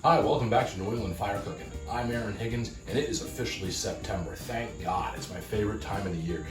Hi, welcome back to New England Fire Cooking. I'm Aaron Higgins, and it is officially September. Thank God, it's my favorite time of the year.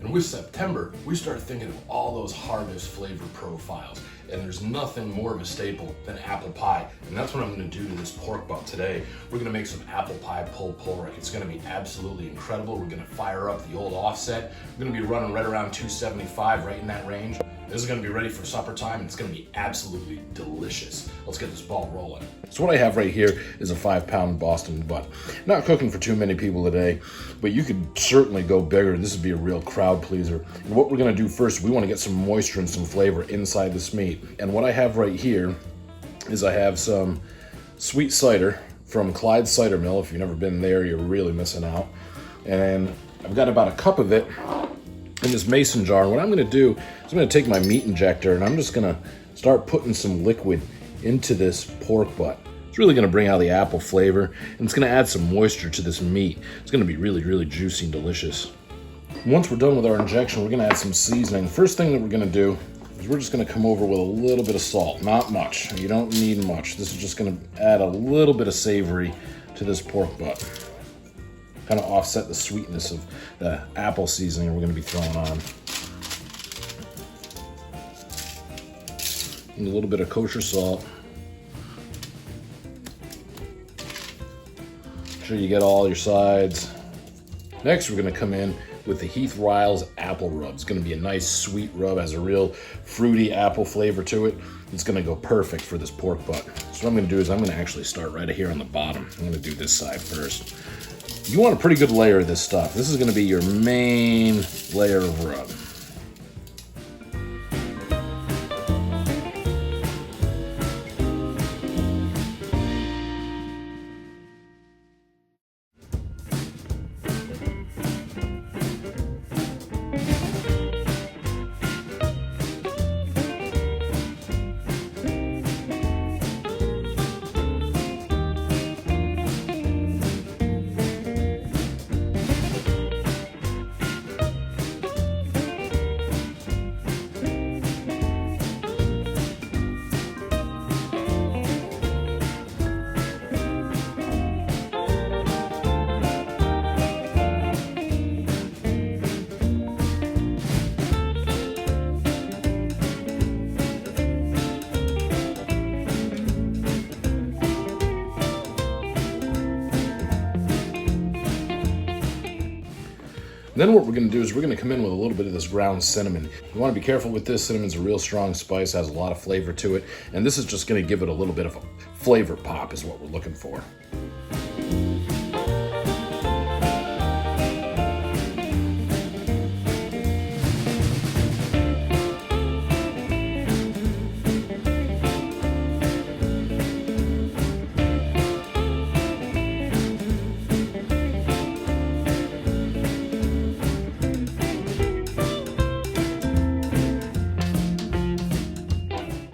And with September, we start thinking of all those harvest flavor profiles, and there's nothing more of a staple than apple pie, and that's what I'm gonna do to this pork butt today. We're gonna make some apple pie pulled pork. It's gonna be absolutely incredible. We're gonna fire up the old offset. We're gonna be running right around 275, right in that range. This is gonna be ready for supper time, and it's gonna be absolutely delicious. Let's get this ball rolling. So what I have right here is a 5-pound Boston butt. Not cooking for too many people today, but you could certainly go bigger. This would be a real crowd pleaser. And what we're gonna do first, we wanna get some moisture and some flavor inside this meat. And what I have right here is I have some sweet cider from Clyde Cider Mill. If you've never been there, you're really missing out. And I've got about a cup of it in this mason jar. And what I'm gonna do is I'm gonna take my meat injector and I'm just gonna start putting some liquid into this pork butt. It's really gonna bring out the apple flavor, and it's gonna add some moisture to this meat. It's gonna be really, really juicy and delicious. Once we're done with our injection, we're gonna add some seasoning. First thing that we're gonna do is we're just gonna come over with a little bit of salt, not much. You don't need much. This is just gonna add a little bit of savory to this pork butt. Kind of offset the sweetness of the apple seasoning we're gonna be throwing on. And a little bit of kosher salt. Make sure you get all your sides. Next, we're gonna come in with the Heath Riles apple rub. It's gonna be a nice sweet rub, has a real fruity apple flavor to it. It's gonna go perfect for this pork butt. So what I'm gonna do is I'm gonna actually start right here on the bottom. I'm gonna do this side first. You want a pretty good layer of this stuff. This is gonna be your main layer of rub. Then what we're gonna do is we're gonna come in with a little bit of this ground cinnamon. You wanna be careful with this. Cinnamon's a real strong spice, has a lot of flavor to it, and this is just gonna give it a little bit of a flavor pop is what we're looking for.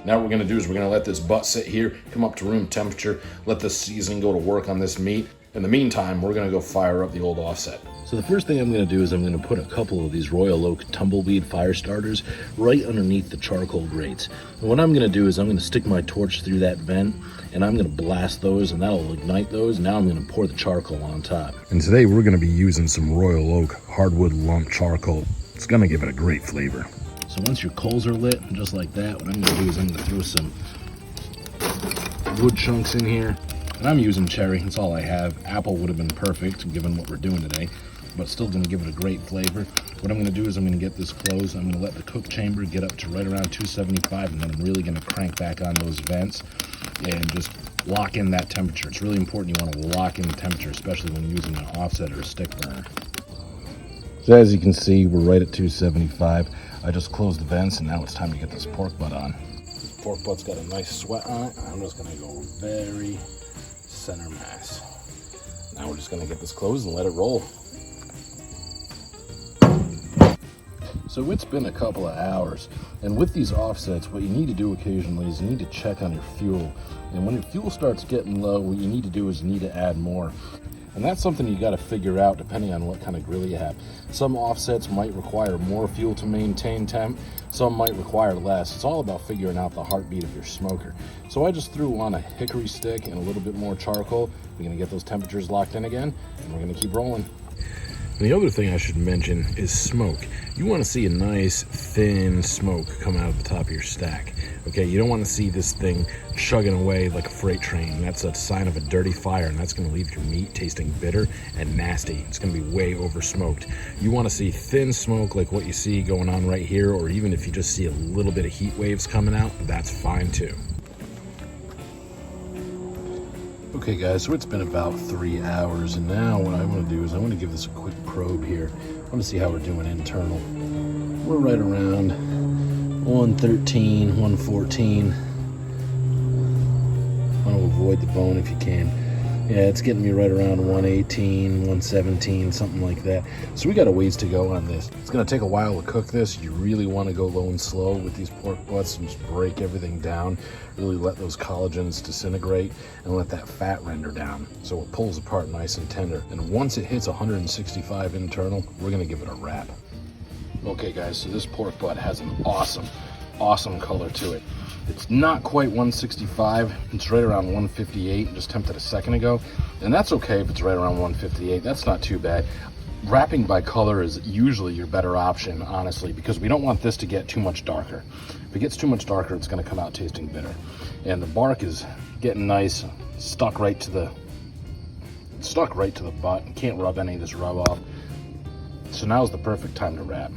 Now what we're gonna do is we're gonna let this butt sit here, come up to room temperature, let the seasoning go to work on this meat. In the meantime, we're gonna go fire up the old offset. So the first thing I'm gonna do is I'm gonna put a couple of these Royal Oak tumbleweed fire starters right underneath the charcoal grates. And what I'm gonna do is I'm gonna stick my torch through that vent and I'm gonna blast those and that'll ignite those. Now I'm gonna pour the charcoal on top. And today we're gonna be using some Royal Oak hardwood lump charcoal. It's gonna give it a great flavor. So once your coals are lit, just like that, what I'm gonna do is I'm gonna throw some wood chunks in here. And I'm using cherry, that's all I have. Apple would have been perfect given what we're doing today, but still gonna give it a great flavor. What I'm gonna do is I'm gonna get this closed. I'm gonna let the cook chamber get up to right around 275, and then I'm really gonna crank back on those vents and just lock in that temperature. It's really important you wanna lock in the temperature, especially when using an offset or a stick burner. So as you can see, we're right at 275. I just closed the vents and now it's time to get this pork butt on. This pork butt's got a nice sweat on it. I'm just gonna go very center mass. Now we're just gonna get this closed and let it roll. So it's been a couple of hours, and with these offsets, what you need to do occasionally is you need to check on your fuel. And when your fuel starts getting low, what you need to do is you need to add more. And that's something you got to figure out depending on what kind of grill you have. Some offsets might require more fuel to maintain temp, some might require less. It's all about figuring out the heartbeat of your smoker. So I just threw on a hickory stick and a little bit more charcoal. We're gonna get those temperatures locked in again, and we're gonna keep rolling. And the other thing I should mention is smoke. You want to see a nice thin smoke come out of the top of your stack. Okay, you don't want to see this thing chugging away like a freight train. That's a sign of a dirty fire, and that's going to leave your meat tasting bitter and nasty. It's going to be way over smoked. You want to see thin smoke like what you see going on right here, or even if you just see a little bit of heat waves coming out, that's fine too. Okay guys, so it's been about 3 hours, and now what I want to do is I want to give this a quick probe here. I want to see how we're doing internal. We're right around 113, 114. I want to avoid the bone if you can. Yeah, it's getting me right around 118, 117, something like that. So we got a ways to go on this. It's going to take a while to cook this. You really want to go low and slow with these pork butts and just break everything down. Really let those collagens disintegrate and let that fat render down so it pulls apart nice and tender. And once it hits 165 internal, we're going to give it a wrap. Okay guys, so this pork butt has an awesome color to it. It's not quite 165, it's right around 158, just temped it a second ago. And that's okay if it's right around 158, that's not too bad. Wrapping by color is usually your better option, honestly, because we don't want this to get too much darker. If it gets too much darker, it's gonna come out tasting bitter. And the bark is getting nice, stuck right to the butt. Can't rub any of this rub off. So now's the perfect time to wrap.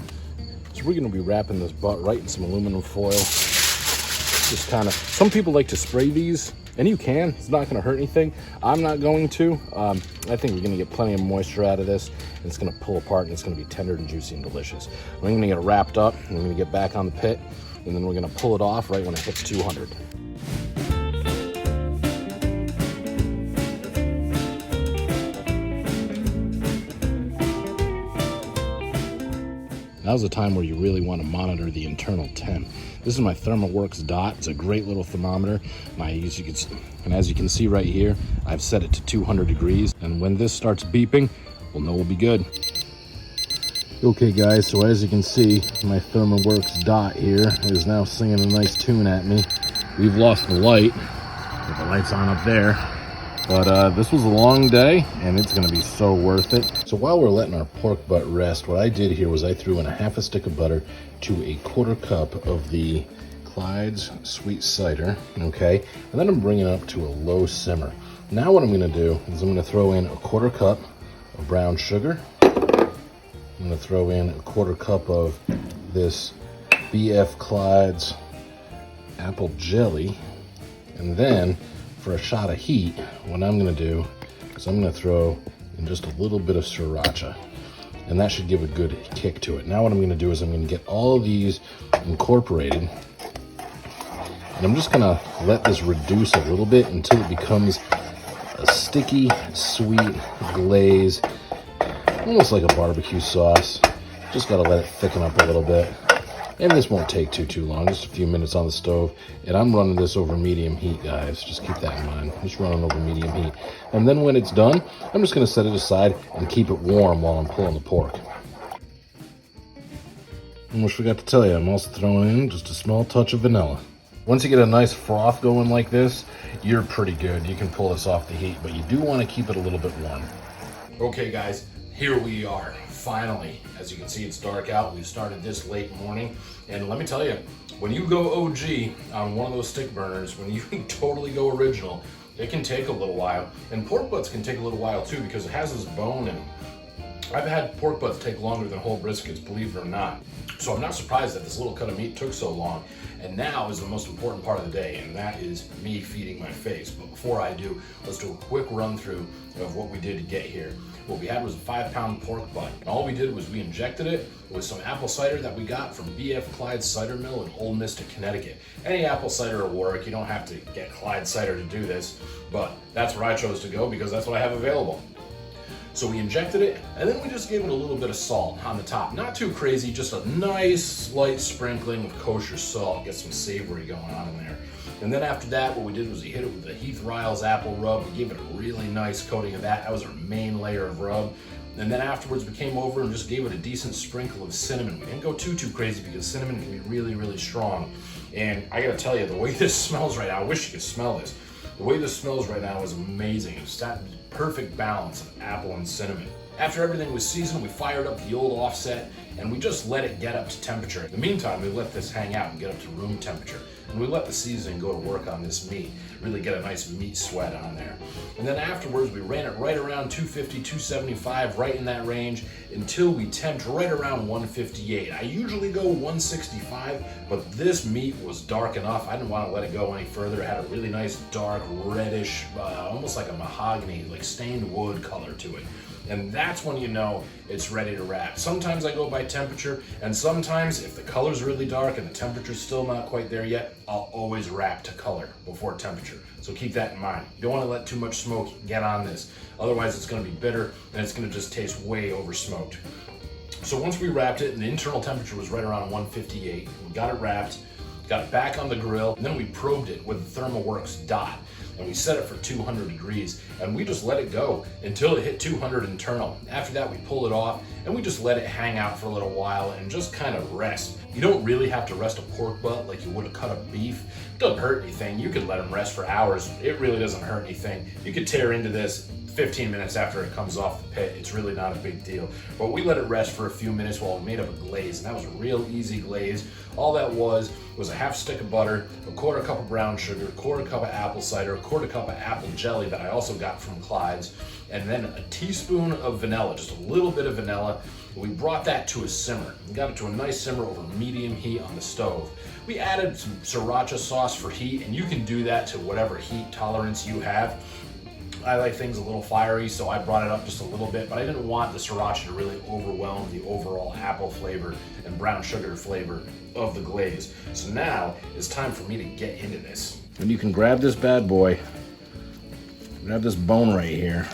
So we're gonna be wrapping this butt right in some aluminum foil. Just kind of, some people like to spray these, and you can, it's not gonna hurt anything. I'm not going to. I think we're gonna get plenty of moisture out of this, and it's gonna pull apart, and it's gonna be tender and juicy and delicious. We're gonna get it wrapped up, and we're gonna get back on the pit, and then we're gonna pull it off right when it hits 200. Now's the time where you really want to monitor the internal temp. This is my ThermoWorks Dot. It's a great little thermometer. As you can see right here, I've set it to 200 degrees. And when this starts beeping, we'll know we'll be good. Okay guys, so as you can see, my ThermoWorks Dot here is now singing a nice tune at me. We've lost the light, but the light's on up there. But this was a long day, and it's gonna be so worth it. So while we're letting our pork butt rest, what I did here was I threw in a half a stick of butter to a 1/4 cup of the Clyde's sweet cider, okay? And then I'm bringing it up to a low simmer. Now what I'm gonna do is I'm gonna throw in a 1/4 cup of brown sugar. I'm gonna throw in a 1/4 cup of this BF Clyde's apple jelly, and then for a shot of heat, what I'm gonna do is I'm gonna throw in just a little bit of sriracha, and that should give a good kick to it. Now what I'm gonna do is I'm gonna get all of these incorporated, and I'm just gonna let this reduce a little bit until it becomes a sticky, sweet glaze, almost like a barbecue sauce. Just gotta let it thicken up a little bit. And this won't take too long, just a few minutes on the stove. And I'm running this over medium heat, guys. Just keep that in mind. Just running over medium heat. And then when it's done, I'm just gonna set it aside and keep it warm while I'm pulling the pork. Almost forgot to tell you, I'm also throwing in just a small touch of vanilla. Once you get a nice froth going like this, you're pretty good. You can pull this off the heat, but you do wanna keep it a little bit warm. Okay guys, here we are. Finally, as you can see, it's dark out. We started this late morning, and let me tell you, when you go OG on one of those stick burners, when you totally go original, it can take a little while. And pork butts can take a little while too, because it has this bone, and I've had pork butts take longer than whole briskets, believe it or not. So I'm not surprised that this little cut of meat took so long. And now is the most important part of the day, and that is me feeding my face. But before I do, let's do a quick run through of what we did to get here. What we had was a 5-pound pork butt. And all we did was we injected it with some apple cider that we got from BF Clyde Cider Mill in Old Mystic, Connecticut. Any apple cider will work. You don't have to get Clyde cider to do this, but that's where I chose to go because that's what I have available. So we injected it, and then we just gave it a little bit of salt on the top. Not too crazy, just a nice slight sprinkling of kosher salt. Get some savory going on in there. And then after that, what we did was we hit it with the Heath Riles apple rub. We gave it a really nice coating of that. That was our main layer of rub. And then afterwards, we came over and just gave it a decent sprinkle of cinnamon. We didn't go too crazy because cinnamon can be really strong. And I gotta tell you, the way this smells right now, I wish you could smell this. The way this smells right now is amazing. It's that perfect balance of apple and cinnamon. After everything was seasoned, we fired up the old offset and we just let it get up to temperature. In the meantime, we let this hang out and get up to room temperature. And we let the seasoning go to work on this meat, really get a nice meat sweat on there. And then afterwards, we ran it right around 250, 275, right in that range, until we temped right around 158. I usually go 165, but this meat was dark enough. I didn't want to let it go any further. It had a really nice dark reddish, almost like a mahogany, like stained wood color to it. And that's when you know it's ready to wrap. Sometimes I go by temperature, and sometimes if the color's really dark and the temperature's still not quite there yet, I'll always wrap to color before temperature. So keep that in mind. You don't want to let too much smoke get on this. Otherwise it's going to be bitter and it's going to just taste way over smoked. So once we wrapped it and the internal temperature was right around 158, we got it wrapped, got it back on the grill, and then we probed it with the ThermoWorks dot. And we set it for 200 degrees and we just let it go until it hit 200 internal. After that, we pull it off and we just let it hang out for a little while and just kind of rest. You don't really have to rest a pork butt like you would a cut of beef. It doesn't hurt anything. You could let them rest for hours. It really doesn't hurt anything. You could tear into this 15 minutes after it comes off the pit. It's really not a big deal. But we let it rest for a few minutes while we made up a glaze, and that was a real easy glaze. All that was a half stick of butter, a quarter cup of brown sugar, a quarter cup of apple cider, a quarter cup of apple jelly that I also got from Clyde's, and then a teaspoon of vanilla, just a little bit of vanilla. We brought that to a simmer. We got it to a nice simmer over medium heat on the stove. We added some sriracha sauce for heat, and you can do that to whatever heat tolerance you have. I like things a little fiery, so I brought it up just a little bit, but I didn't want the sriracha to really overwhelm the overall apple flavor and brown sugar flavor of the glaze. So now it's time for me to get into this. And you can grab this bad boy, grab this bone right here,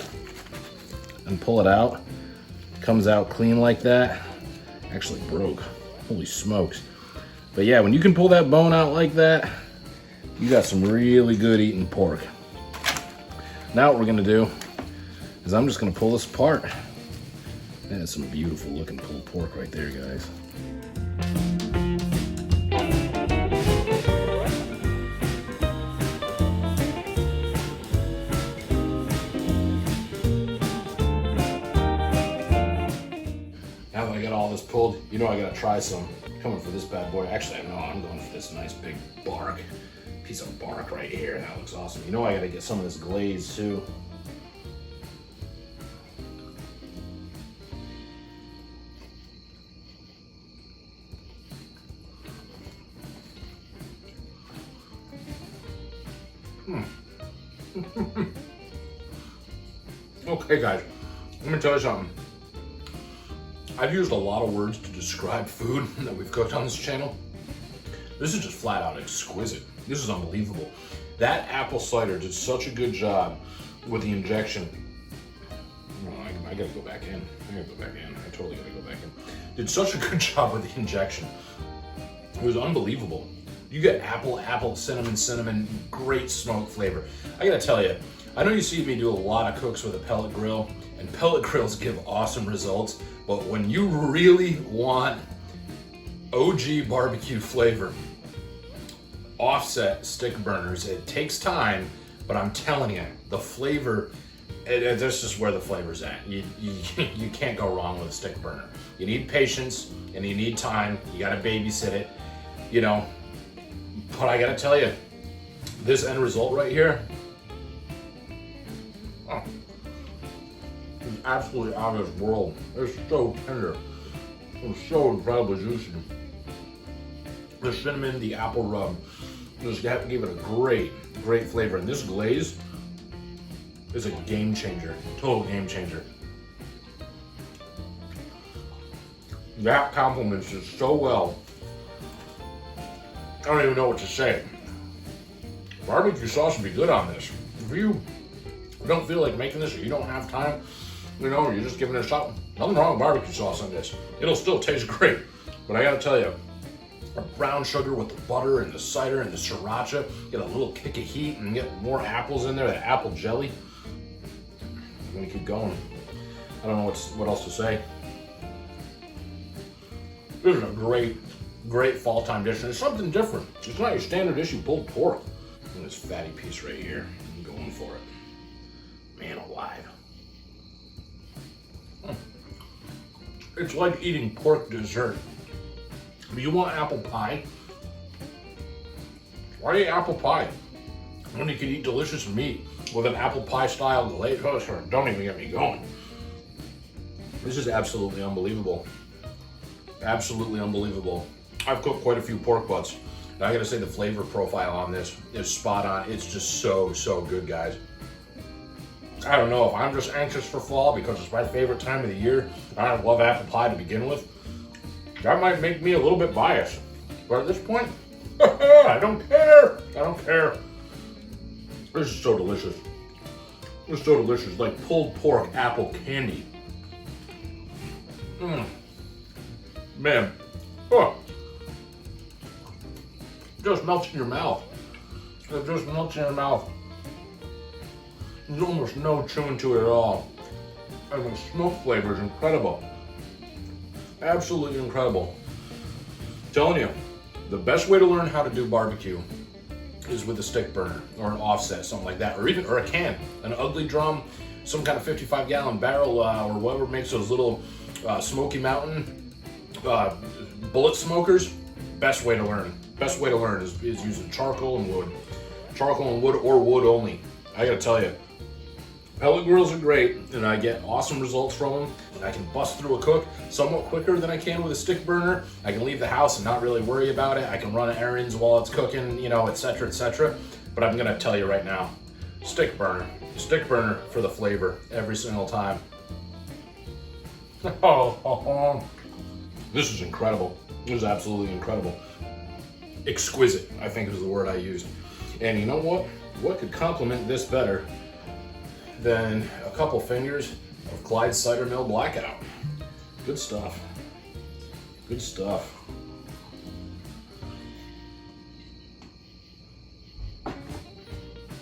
and pull it out. It comes out clean like that. Actually broke. Holy smokes. But yeah, when you can pull that bone out like that, you got some really good eating pork. Now what we're gonna do is I'm just gonna pull this apart. That's some beautiful looking pulled pork right there, guys. Now that I got all this pulled, you know I gotta try some. Coming for this bad boy. Actually, no, I'm going for this nice big bark. Piece of bark right here. That looks awesome. You know I gotta get some of this glaze too. Okay guys, let me tell you something. I've used a lot of words to describe food that we've cooked on this channel. This is just flat out exquisite. This is unbelievable. That apple cider did such a good job with the injection. Oh, I gotta go back in. I totally gotta go back in. Did such a good job with the injection. It was unbelievable. You get apple, cinnamon, great smoke flavor. I gotta tell you, I know you see me do a lot of cooks with a pellet grill, and pellet grills give awesome results, but when you really want OG barbecue flavor, offset stick burners, it takes time, but I'm telling you, the flavor, that's just where the flavor's at. You can't go wrong with a stick burner. You need patience and you need time. You gotta babysit it, you know. But I gotta tell you, this end result right here, is absolutely out of this world. It's so tender. It's so incredibly juicy. The cinnamon, the apple rub, just give it a great flavor. And this glaze is a game changer, total game changer. That complements it so well. I don't even know what to say. Barbecue sauce would be good on this. If you don't feel like making this or you don't have time, you know, or you're just giving it a shot, nothing wrong with barbecue sauce on this. It'll still taste great. But I gotta tell you, brown sugar with the butter and the cider and the sriracha. Get a little kick of heat and get more apples in there, that apple jelly. I'm gonna keep going. I don't know what else to say. This is a great fall time dish, and it's something different. It's not your standard issue pulled pork. And this fatty piece right here, I'm going for it. Man alive. It's like eating pork dessert. If you want apple pie, why eat apple pie when you can eat delicious meat with an apple pie style glaze? Oh, sure, don't even get me going. This is absolutely unbelievable. Absolutely unbelievable. I've cooked quite a few pork butts, and I gotta say the flavor profile on this is spot on. It's just so good, guys. I don't know if I'm just anxious for fall because it's my favorite time of the year. I love apple pie to begin with. That might make me a little bit biased. But at this point, I don't care. I don't care. This is so delicious. It's so delicious, like pulled pork apple candy. Man, just melts in your mouth. It just melts in your mouth. There's almost no chewing to it at all. And the smoke flavor is incredible. Absolutely incredible. I'm telling you, the best way to learn how to do barbecue is with a stick burner or an offset, something like that, or a can, an ugly drum, some kind of 55-gallon barrel, or whatever makes those little Smoky Mountain bullet smokers. Best way to learn. Best way to learn is using charcoal and wood. Charcoal and wood, or wood only. I gotta tell you, pellet grills are great, and I get awesome results from them. And I can bust through a cook somewhat quicker than I can with a stick burner. I can leave the house and not really worry about it. I can run errands while it's cooking, you know, etc., etc. But I'm gonna tell you right now, stick burner for the flavor every single time. This is incredible. This is absolutely incredible. Exquisite, I think is the word I used. And you know what? What could complement this better than a couple fingers of Clyde Cider Mill Blackout? Good stuff. Good stuff.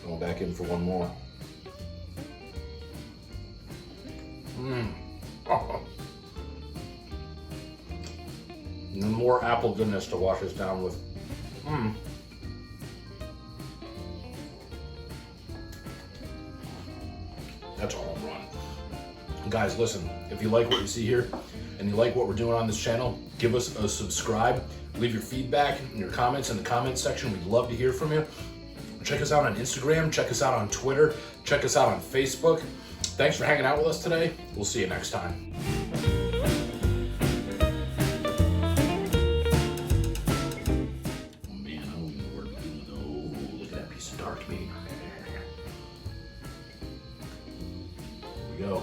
Going back in for one more. And more apple goodness to wash this down with. That's a home run. Guys, listen, if you like what you see here and you like what we're doing on this channel, give us a subscribe, leave your feedback and your comments in the comments section. We'd love to hear from you. Check us out on Instagram, check us out on Twitter, check us out on Facebook. Thanks for hanging out with us today. We'll see you next time. Go.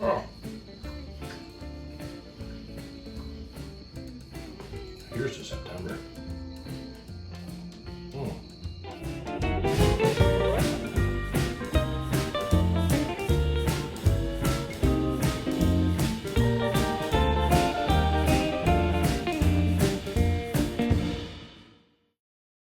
Oh. Here's to September.